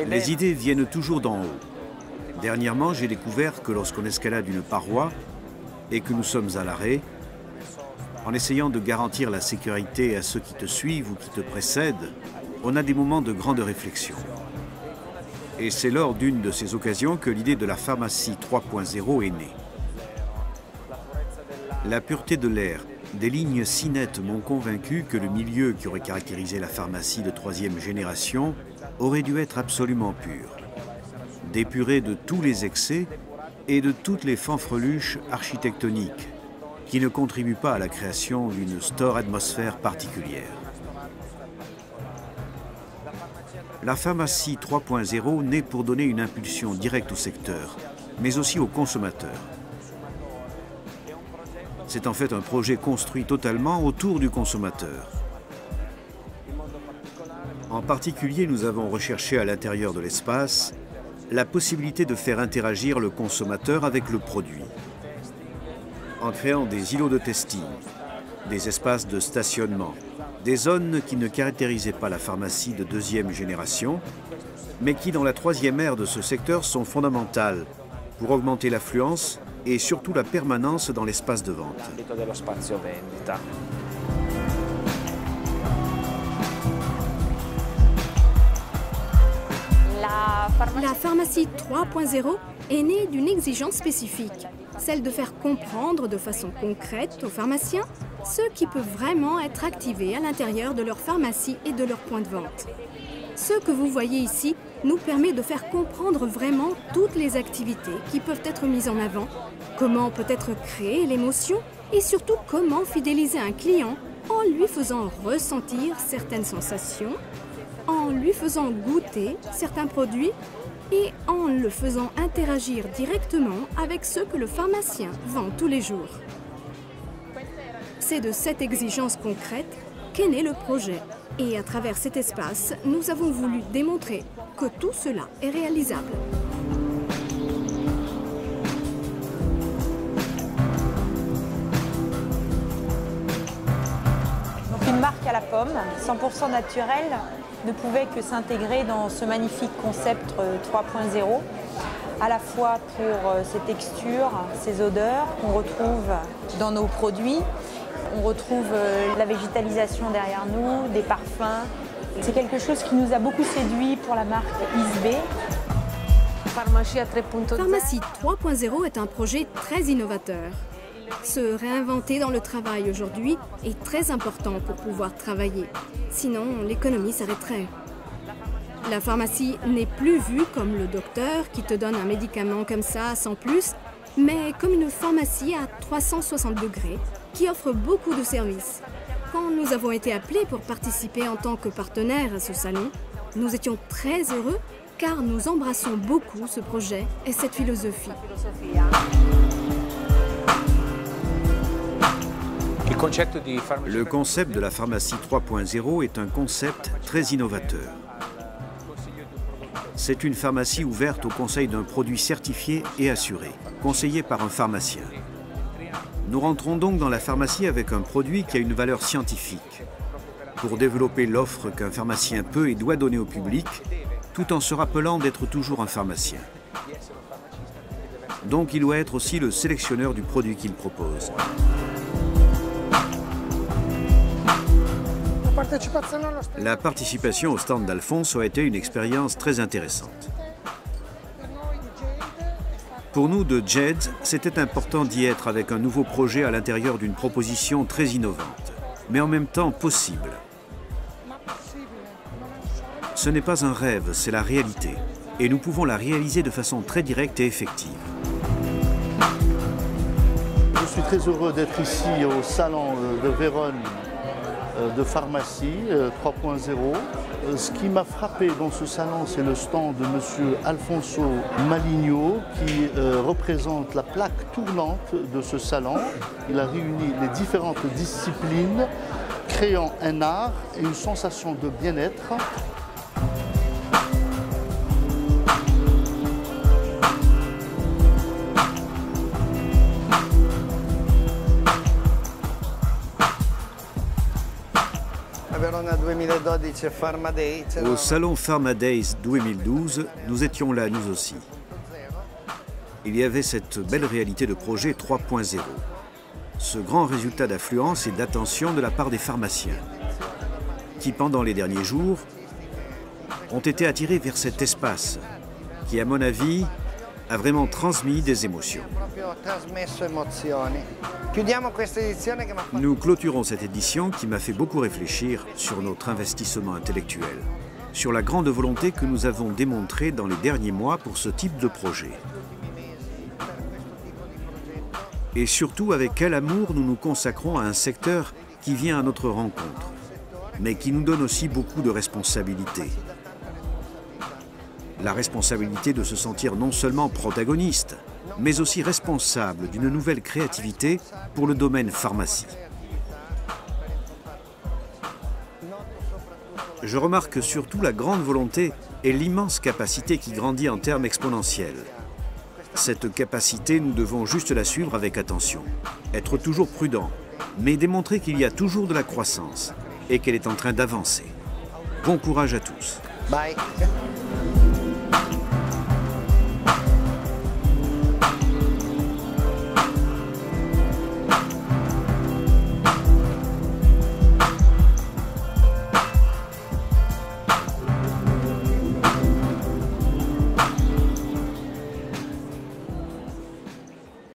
Les idées viennent toujours d'en haut. Dernièrement, j'ai découvert que lorsqu'on escalade une paroi et que nous sommes à l'arrêt, en essayant de garantir la sécurité à ceux qui te suivent ou qui te précèdent, on a des moments de grande réflexion. Et c'est lors d'une de ces occasions que l'idée de la pharmacie 3.0 est née. La pureté de l'air, des lignes si nettes m'ont convaincu que le milieu qui aurait caractérisé la pharmacie de 3e génération aurait dû être absolument pur, dépuré de tous les excès et de toutes les fanfreluches architectoniques qui ne contribuent pas à la création d'une store atmosphère particulière. La pharmacie 3.0 naît pour donner une impulsion directe au secteur, mais aussi aux consommateurs. C'est en fait un projet construit totalement autour du consommateur. En particulier, nous avons recherché à l'intérieur de l'espace la possibilité de faire interagir le consommateur avec le produit, en créant des îlots de testing, des espaces de stationnement, des zones qui ne caractérisaient pas la pharmacie de 2e génération, mais qui, dans la 3e ère de ce secteur, sont fondamentales pour augmenter l'affluence et surtout la permanence dans l'espace de vente. La pharmacie 3.0 est née d'une exigence spécifique, celle de faire comprendre de façon concrète aux pharmaciens ce qui peut vraiment être activé à l'intérieur de leur pharmacie et de leur point de vente. Ce que vous voyez ici nous permet de faire comprendre vraiment toutes les activités qui peuvent être mises en avant, comment peut être créée l'émotion et surtout comment fidéliser un client en lui faisant ressentir certaines sensations, en lui faisant goûter certains produits et en le faisant interagir directement avec ceux que le pharmacien vend tous les jours. C'est de cette exigence concrète qu'est né le projet. Et à travers cet espace, nous avons voulu démontrer que tout cela est réalisable. Donc une marque à la pomme, 100% naturelle, ne pouvait que s'intégrer dans ce magnifique concept 3.0, à la fois pour ses textures, ses odeurs qu'on retrouve dans nos produits. On retrouve la végétalisation derrière nous, des parfums. C'est quelque chose qui nous a beaucoup séduit pour la marque ISB. Pharmacie 3.0 est un projet très innovateur. Se réinventer dans le travail aujourd'hui est très important pour pouvoir travailler. Sinon, l'économie s'arrêterait. La pharmacie n'est plus vue comme le docteur qui te donne un médicament comme ça, sans plus, mais comme une pharmacie à 360 degrés qui offre beaucoup de services. Quand nous avons été appelés pour participer en tant que partenaires à ce salon, nous étions très heureux car nous embrassons beaucoup ce projet et cette philosophie. Le concept de la pharmacie 3.0 est un concept très innovateur. C'est une pharmacie ouverte au conseil d'un produit certifié et assuré, conseillé par un pharmacien. Nous rentrons donc dans la pharmacie avec un produit qui a une valeur scientifique, pour développer l'offre qu'un pharmacien peut et doit donner au public, tout en se rappelant d'être toujours un pharmacien. Donc il doit être aussi le sélectionneur du produit qu'il propose. La participation au stand d'Alfonso a été une expérience très intéressante. Pour nous, de Jade, c'était important d'y être avec un nouveau projet à l'intérieur d'une proposition très innovante, mais en même temps possible. Ce n'est pas un rêve, c'est la réalité. Et nous pouvons la réaliser de façon très directe et effective. Je suis très heureux d'être ici au salon de Vérone de pharmacie 3.0. Ce qui m'a frappé dans ce salon, c'est le stand de M. Alfonso Maligno qui représente la plaque tournante de ce salon. Il a réuni les différentes disciplines, créant un art et une sensation de bien-être. Verona 2012 Au salon Pharma Days 2012, nous étions là nous aussi. Il y avait cette belle réalité de projet 3.0. Ce grand résultat d'affluence et d'attention de la part des pharmaciens, qui pendant les derniers jours ont été attirés vers cet espace, qui à mon avis a vraiment transmis des émotions. Nous clôturons cette édition qui m'a fait beaucoup réfléchir sur notre investissement intellectuel, sur la grande volonté que nous avons démontrée dans les derniers mois pour ce type de projet. Et surtout avec quel amour nous nous consacrons à un secteur qui vient à notre rencontre, mais qui nous donne aussi beaucoup de responsabilités. La responsabilité de se sentir non seulement protagoniste, mais aussi responsable d'une nouvelle créativité pour le domaine pharmacie. Je remarque surtout la grande volonté et l'immense capacité qui grandit en termes exponentiels. Cette capacité, nous devons juste la suivre avec attention, être toujours prudent, mais démontrer qu'il y a toujours de la croissance et qu'elle est en train d'avancer. Bon courage à tous. Bye.